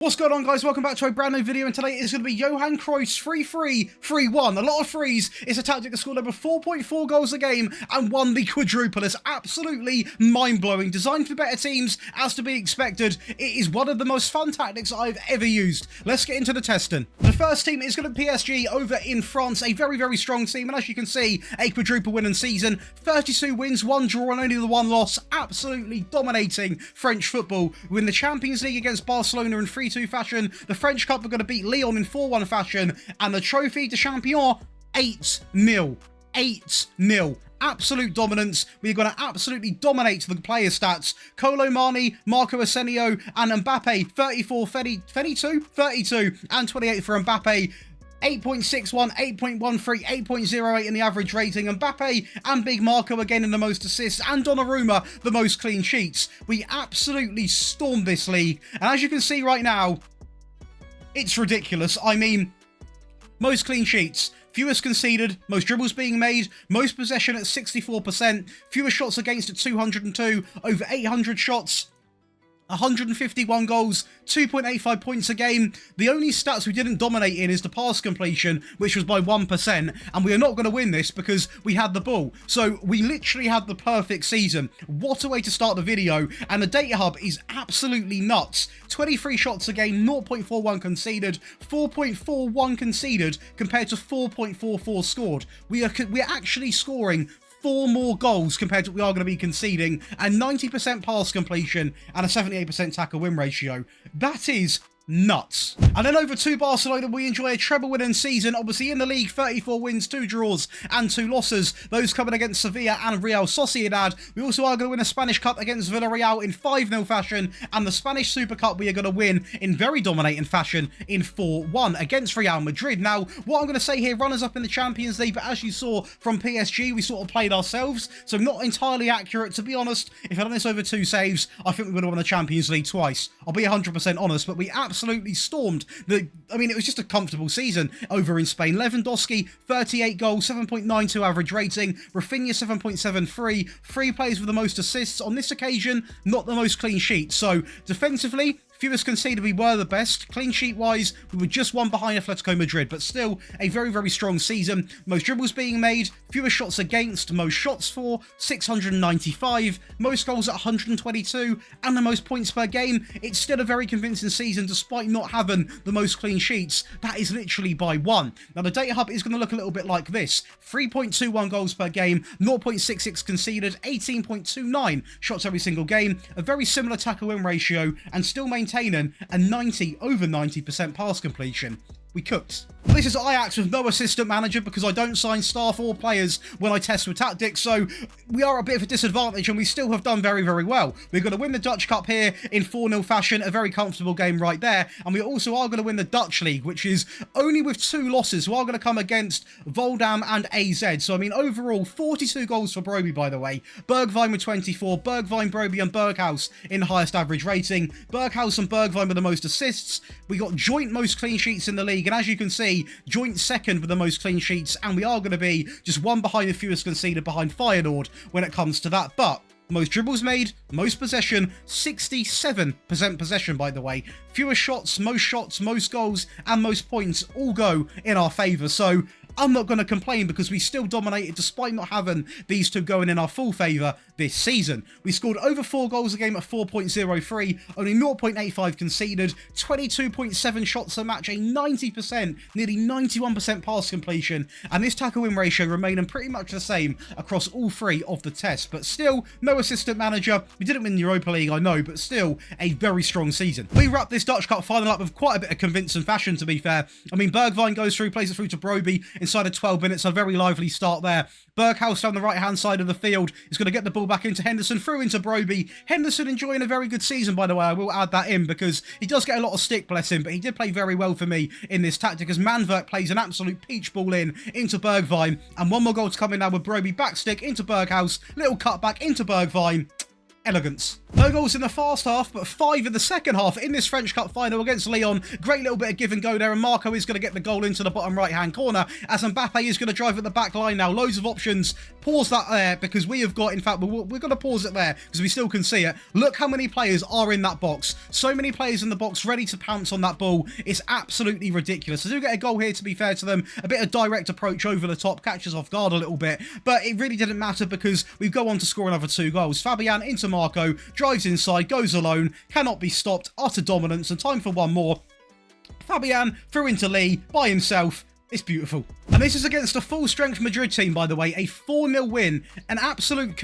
What's going on, guys? Welcome back to a brand new video, and today is going to be Johan Cruyffs 3-3, 3-1. A lot of threes. It's a tactic that scored over 4.4 goals a game and won the quadruple. It's absolutely mind-blowing. Designed for better teams, as to be expected. It is one of the most fun tactics I've ever used. Let's get into the testing. The first team is going to be PSG over in France. A very, very strong team, and as you can see, a quadruple winning season. 32 wins, 1 draw, and only the 1 loss. Absolutely dominating French football. Win the Champions League against Barcelona in 3-2 fashion. The French Cup are going to beat Lyon in 4-1 fashion, and the Trophy de Champion 8-0. 8-0. Absolute dominance. We're going to absolutely dominate the player stats. Kolo Mane, Marco Asensio, and Mbappe. 34, 32, and 28 for Mbappe. 8.61, 8.13, 8.08 in the average rating. Mbappe and Big Marco again in the most assists, and Donnarumma the most clean sheets. We absolutely stormed this league, and as you can see right now, it's ridiculous. I mean, most clean sheets, fewest conceded, most dribbles being made, most possession at 64%, fewest shots against at 202, over 800 shots, 151 goals, 2.85 points a game. The only stats we didn't dominate in is the pass completion, which was by 1%, and we are not going to win this because we had the ball. So we literally had the perfect season. What a way to start the video, and the data hub is absolutely nuts. 23 shots a game, 0.41 conceded, 4.41 conceded compared to 4.44 scored. We are actually scoring 4 more goals compared to what we are going to be conceding, and 90% pass completion and a 78% tackle win ratio. That is nuts. And then over to Barcelona, we enjoy a treble winning season. Obviously in the league, 34 wins, 2 draws and 2 losses. Those coming against Sevilla and Real Sociedad. We also are going to win a Spanish Cup against Villarreal in 5-0 fashion, and the Spanish Super Cup we are going to win in very dominating fashion in 4-1 against Real Madrid. Now, what I'm going to say here, runners up in the Champions League, but as you saw from PSG, we sort of played ourselves, so not entirely accurate. To be honest, if I'd done this over 2 saves, I think we would have won the Champions League twice. I'll be 100% honest, but we absolutely stormed it was just a comfortable season over in Spain. Lewandowski, 38 goals, 7.92 average rating. Rafinha, 7.73. 3 players with the most assists. On this occasion, not the most clean sheets. So, defensively, fewest conceded, we were the best. Clean sheet wise, we were just 1 behind Atletico Madrid, but still a very, very strong season. Most dribbles being made, fewest shots against, most shots for, 695, most goals at 122, and the most points per game. It's still a very convincing season despite not having the most clean sheets. That is literally by 1. Now the data hub is going to look a little bit like this. 3.21 goals per game, 0.66 conceded, 18.29 shots every single game, a very similar tackle win ratio, and still maintaining a 90 over 90% pass completion. We cooked. This is Ajax with no assistant manager because I don't sign staff or players when I test with tactics, so we are a bit of a disadvantage, and we still have done very, very well. We're going to win the Dutch Cup here in 4-0 fashion, a very comfortable game right there, and we also are going to win the Dutch League, which is only with 2 losses, who are going to come against Volendam and AZ. So, I mean, overall, 42 goals for Broby, by the way. Bergwijn with 24, Bergwijn, Broby, and Berghuis in the highest average rating. Berghuis and Bergwijn with the most assists. We got joint most clean sheets in the league, and as you can see, joint second with the most clean sheets, and we are going to be just 1 behind the fewest conceded behind Feyenoord when it comes to that. But most dribbles made, most possession, 67% possession, by the way. Fewest shots, most goals, and most points all go in our favour. So I'm not going to complain because we still dominated despite not having these 2 going in our full favour this season. We scored over 4 goals a game at 4.03, only 0.85 conceded, 22.7 shots a match, a 90%, nearly 91% pass completion, and this tackle win ratio remaining pretty much the same across all 3 of the tests. But still, no assistant manager. We didn't win the Europa League, I know, but still a very strong season. We wrapped this Dutch Cup final up with quite a bit of convincing fashion, to be fair. I mean, Bergwijn goes through, plays it through to Broby inside of 12 minutes, a very lively start there. Berghuis down the right-hand side of the field is going to get the ball back into Henderson, through into Broby. Henderson enjoying a very good season, by the way. I will add that in because he does get a lot of stick, bless him, but he did play very well for me in this tactic as Manverk plays an absolute peach ball into Bergwijn. And 1 more goal to come in now with Broby back stick into Berghuis, little cut back into Bergwijn. Elegance. No goals in the first half, but 5 in the second half in this French Cup final against Lyon. Great little bit of give and go there, and Marco is going to get the goal into the bottom right-hand corner as Mbappe is going to drive at the back line now. Loads of options. Pause that there because we have got, in fact, we're going to pause it there because we still can see it. Look how many players are in that box. So many players in the box ready to pounce on that ball. It's absolutely ridiculous. They do get a goal here, to be fair to them. A bit of direct approach over the top, catches off guard a little bit, but it really didn't matter because we go on to score another 2 goals. Fabian into Marco, drives inside, goes alone, cannot be stopped, utter dominance, and time for one more. Fabian through into Lee by himself. It's beautiful. And this is against a full-strength Madrid team, by the way. A 4-0 win. An absolute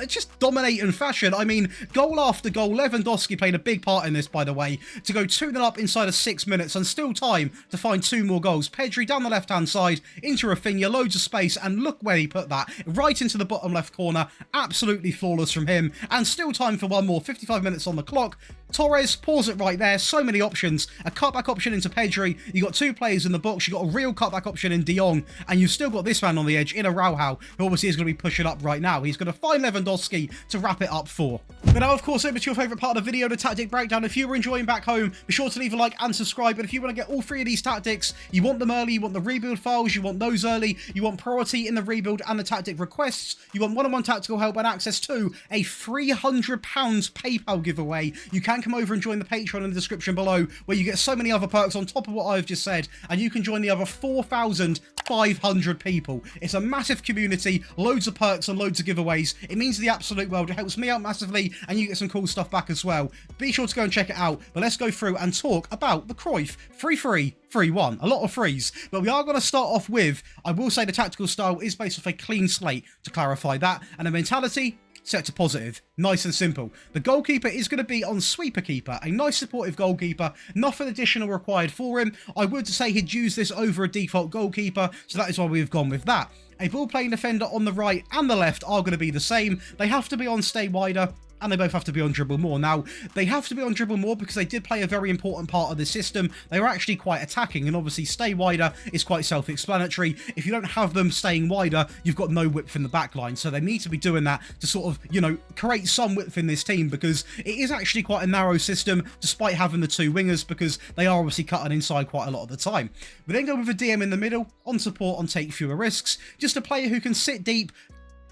just dominating fashion. I mean, goal after goal. Lewandowski played a big part in this, by the way. To go 2-0 up inside of 6 minutes and still time to find 2 more goals. Pedri down the left-hand side into Rafinha. Loads of space. And look where he put that. Right into the bottom left corner. Absolutely flawless from him. And still time for one more. 55 minutes on the clock. Torres, pause it right there. So many options. A cutback option into Pedri. You got 2 players in the box. You got a real cutback option in De Jong. And you've still got this man on the edge in Araujo, who obviously is going to be pushing up right now. He's going to find Lewandowski to wrap it up for. But now, of course, over to your favourite part of the video, the tactic breakdown. If you were enjoying back home, be sure to leave a like and subscribe. But if you want to get all 3 of these tactics, you want them early, you want the rebuild files, you want those early, you want priority in the rebuild and the tactic requests, you want one-on-one tactical help and access to a £300 PayPal giveaway, you can come over and join the Patreon in the description below, where you get so many other perks on top of what I've just said, and you can join the other 4,500 people. It's a massive community, loads of perks and loads of giveaways. It means the absolute world. It helps me out massively, and you get some cool stuff back as well. Be sure to go and check it out. But let's go through and talk about the Cruyff 3-3. 3-1. A lot of threes. But we are going to start off with, I will say the tactical style is based off a clean slate, to clarify that, and the mentality set to positive. Nice and simple. The goalkeeper is going to be on sweeper keeper, a nice supportive goalkeeper, nothing additional required for him. I would say he'd use this over a default goalkeeper, so that is why we've gone with that. A ball playing defender on the right and the left are going to be the same. They have to be on stay wider, and they both have to be on dribble more. Now, they have to be on dribble more because they did play a very important part of the system. They were actually quite attacking, and obviously stay wider is quite self-explanatory. If you don't have them staying wider, you've got no width in the back line, so they need to be doing that to sort of, you know, create some width in this team, because it is actually quite a narrow system, despite having the 2 wingers, because they are obviously cutting inside quite a lot of the time. We then go with a DM in the middle, on support, on take fewer risks, just a player who can sit deep,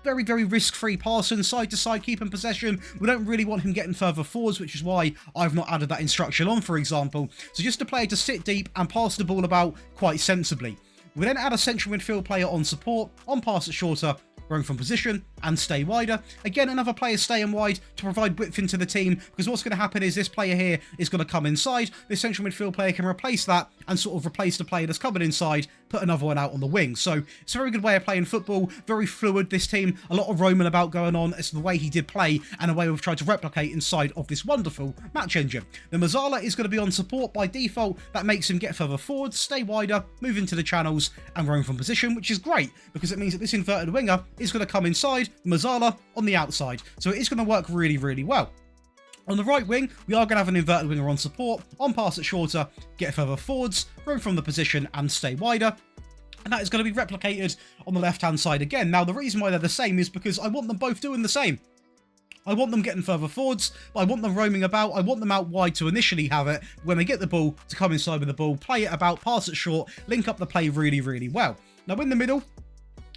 very, very risk-free passing, side-to-side, keeping possession. We don't really want him getting further forwards, which is why I've not added that instruction on, for example. So just a player to sit deep and pass the ball about quite sensibly. We then add a central midfield player on support, on pass it shorter, run from position, and stay wider. Again, another player staying wide to provide width into the team, because what's going to happen is this player here is going to come inside. This central midfield player can replace that and sort of replace the player that's coming inside, put another one out on the wing. So it's a very good way of playing football, very fluid, this team, a lot of roaming about going on. It's the way he did play and a way we've tried to replicate inside of this wonderful match engine. The Mazzala is going to be on support by default. That makes him get further forwards, stay wider, move into the channels, and roam from position, which is great because it means that this inverted winger is going to come inside, Mazzala on the outside. So it is going to work really, really well. On the right wing, we are going to have an inverted winger on support, on pass it shorter, get further forwards, roam from the position, and stay wider. And that is going to be replicated on the left-hand side again. Now, the reason why they're the same is because I want them both doing the same. I want them getting further forwards, but I want them roaming about. I want them out wide to initially have it. When they get the ball, to come inside with the ball, play it about, pass it short, link up the play really, really well. Now, in the middle,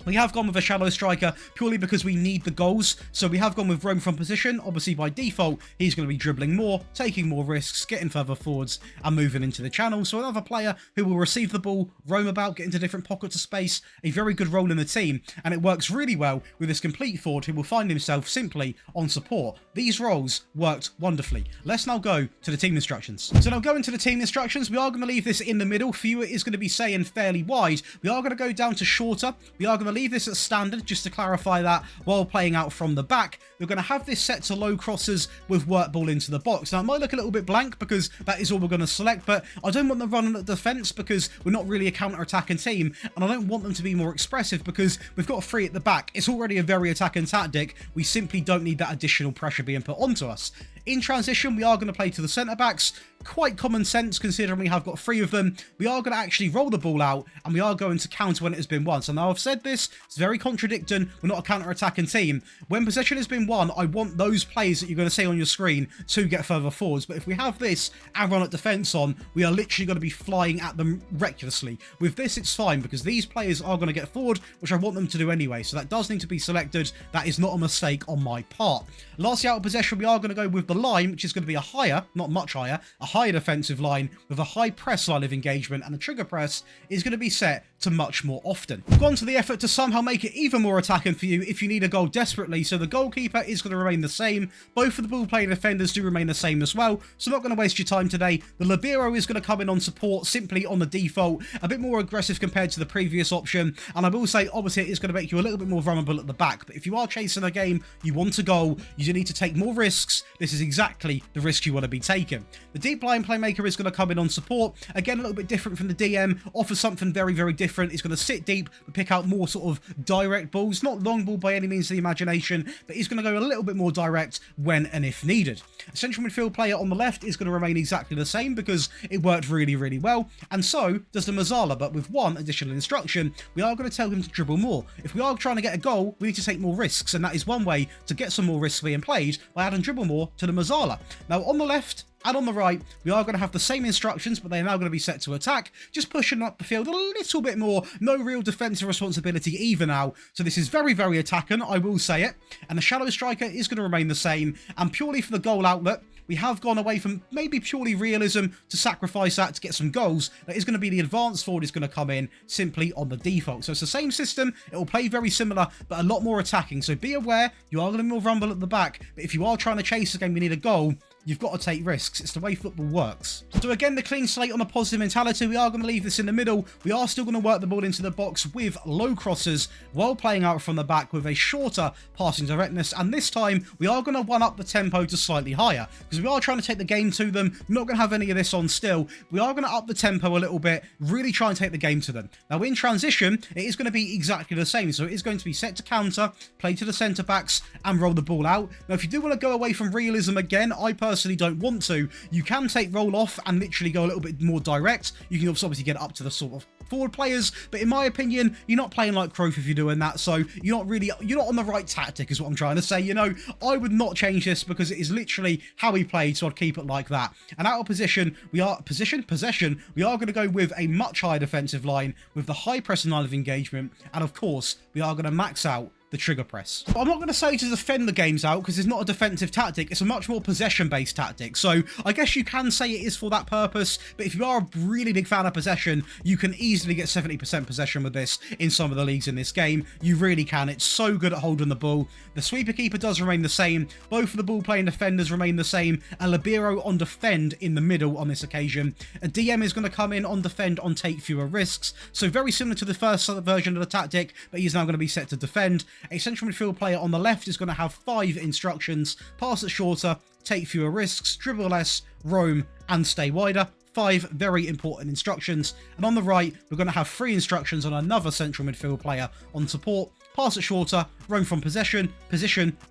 we have gone with a shallow striker purely because we need the goals. So we have gone with roam from position. Obviously, by default, he's going to be dribbling more, taking more risks, getting further forwards, and moving into the channel. So another player who will receive the ball, roam about, get into different pockets of space, a very good role in the team. And it works really well with this complete forward who will find himself simply on support. These roles worked wonderfully. Let's now go to the team instructions. So now going to the team instructions, we are going to leave this in the middle. For you, it is going to be saying fairly wide. We are going to go down to shorter. We are going to leave this at standard, just to clarify that, while playing out from the back. We're going to have this set to low crosses with work ball into the box. Now, it might look a little bit blank because that is all we're going to select, but I don't want them running at defence because we're not really a counter-attacking team, and I don't want them to be more expressive because we've got 3 at the back. It's already a very attacking tactic. We simply don't need that additional pressure being put onto us. In transition, we are going to play to the centre-backs. Quite common sense considering we have got 3 of them. We are going to actually roll the ball out and we are going to counter when it has been won. So now I've said this, it's very contradicting. We're not a counter-attacking team. When possession has been won, I want those players that you're going to see on your screen to get further forwards. But if we have this and run at defence on, we are literally going to be flying at them recklessly. With this, it's fine because these players are going to get forward, which I want them to do anyway. So that does need to be selected. That is not a mistake on my part. Lastly, out of possession, we are going to go with the line, which is going to be a higher, not much higher, a higher defensive line with a high press line of engagement, and the trigger press is going to be set to much more often. We've gone to the effort to somehow make it even more attacking for you if you need a goal desperately, so the goalkeeper is going to remain the same. Both of the ball playing defenders do remain the same as well, so not going to waste your time today. The libero is going to come in on support simply on the default, a bit more aggressive compared to the previous option, and I will say obviously it is going to make you a little bit more vulnerable at the back, but if you are chasing a game, you want a goal, you do need to take more risks. This is exactly the risk you want to be taking. The deep line playmaker is going to come in on support, again a little bit different from the DM, offers something very, very different. It's going to sit deep but pick out more sort of direct balls, not long ball by any means of the imagination, but he's going to go a little bit more direct when and if needed. A central midfield player on the left is going to remain exactly the same because it worked really, really well, and so does the Mazzala, but with one additional instruction. We are going to tell him to dribble more. If we are trying to get a goal, we need to take more risks, and that is one way to get some more risks being played by adding dribble more to the Mazzala. Now on the left and on the right, we are going to have the same instructions, but they're now going to be set to attack, just pushing up the field a little bit more. No real defensive responsibility either now, so this is very, very attacking, I will say it. And the shallow striker is going to remain the same, and purely for the goal outlet, we have gone away from maybe purely realism to sacrifice that to get some goals. That is going to be the advanced forward is going to come in simply on the default. So it's the same system. It will play very similar, but a lot more attacking. So be aware, you are going to be more rumble at the back. But if you are trying to chase a game, you need a goal. You've got to take risks. It's the way football works. So again, the clean slate on a positive mentality. We are going to leave this in the middle. We are still going to work the ball into the box with low crosses while playing out from the back with a shorter passing directness. And this time, we are going to one-up the tempo to slightly higher because we are trying to take the game to them. We're not going to have any of this on still. We are going to up the tempo a little bit, really try and take the game to them. Now, in transition, it is going to be exactly the same. So it is going to be set to counter, play to the centre-backs, and roll the ball out. Now, if you do want to go away from realism again, I personally don't want to. You can take roll off and literally go a little bit more direct. You can obviously get up to the sort of forward players, but in my opinion, you're not playing like Cruyffs if you're doing that, so you're not on the right tactic is what I'm trying to say. You know, I would not change this because it is literally how he played, so I'd keep it like that. And out of possession, we are going to go with a much higher defensive line with the high pressing line of engagement, and of course, we are going to max out the trigger press. But I'm not going to say to defend the games out because it's not a defensive tactic, it's a much more possession-based tactic. So I guess you can say it is for that purpose, but if you are a really big fan of possession, you can easily get 70% possession with this in some of the leagues in this game. You really can. It's so good at holding the ball. The sweeper keeper does remain the same. Both of the ball-playing defenders remain the same. A libero on defend in the middle on this occasion. A DM is going to come in on defend on take fewer risks. So very similar to the first version of the tactic, but he's now going to be set to defend. A central midfield player on the left is going to have 5 instructions: pass it shorter, take fewer risks, dribble less, roam, and stay wider. 5 very important instructions. And on the right, we're going to have 3 instructions on another central midfield player on support: pass it shorter, roam from position,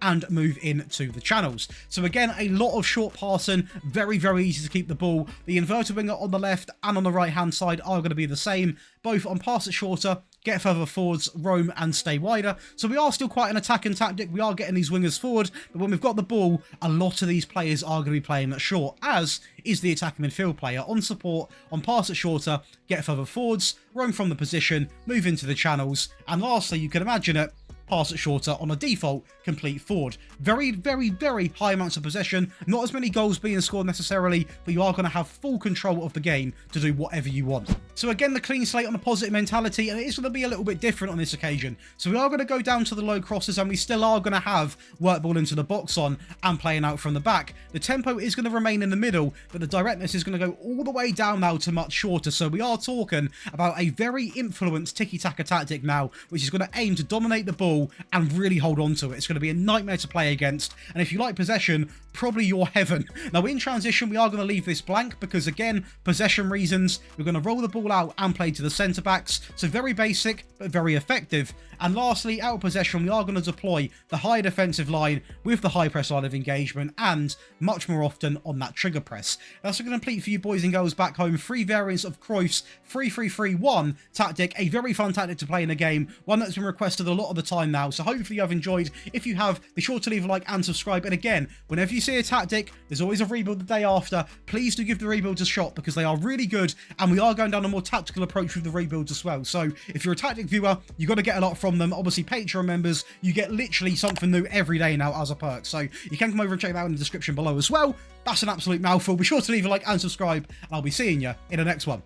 and move into the channels. So again, a lot of short passing, very, very easy to keep the ball. The inverted winger on the left and on the right hand side are going to be the same, both on pass it shorter, get further forwards, roam, and stay wider. So we are still quite an attacking tactic. We are getting these wingers forward, but when we've got the ball, a lot of these players are going to be playing at short, as is the attacking midfield player on support, on pass it shorter, get further forwards, roam from the position, move into the channels, and lastly, you can imagine it, pass it shorter on a default complete forward. Very, very, very high amounts of possession. Not as many goals being scored necessarily, but you are going to have full control of the game to do whatever you want. So again, the clean slate on a positive mentality, and it is going to be a little bit different on this occasion. So we are going to go down to the low crosses, and we still are going to have work ball into the box on and playing out from the back. The tempo is going to remain in the middle, but the directness is going to go all the way down now to much shorter. So we are talking about a very influenced tiki-taka tactic now, which is going to aim to dominate the ball ball and really hold on to it. It's going to be a nightmare to play against. And if you like possession, probably your heaven. Now, in transition, we are going to leave this blank because, again, possession reasons. We're going to roll the ball out and play to the centre backs. So very basic, but very effective. And lastly, out of possession, we are going to deploy the high defensive line with the high press line of engagement and much more often on that trigger press. That's going to complete for you boys and girls back home 3 variants of Cruyffs 3-3-3-1 tactic, a very fun tactic to play in a game, one that's been requested a lot of the time now. So hopefully you have enjoyed. If you have, be sure to leave a like and subscribe. And again, whenever you see a tactic, there's always a rebuild the day after. Please do give the rebuilds a shot because they are really good, and we are going down a more tactical approach with the rebuilds as well. So if you're a tactic viewer, you've got to get a lot from them. Obviously, Patreon members, you get literally something new every day now as a perk. So you can come over and check that out in the description below as well. That's an absolute mouthful. Be sure to leave a like and subscribe, and I'll be seeing you in the next one.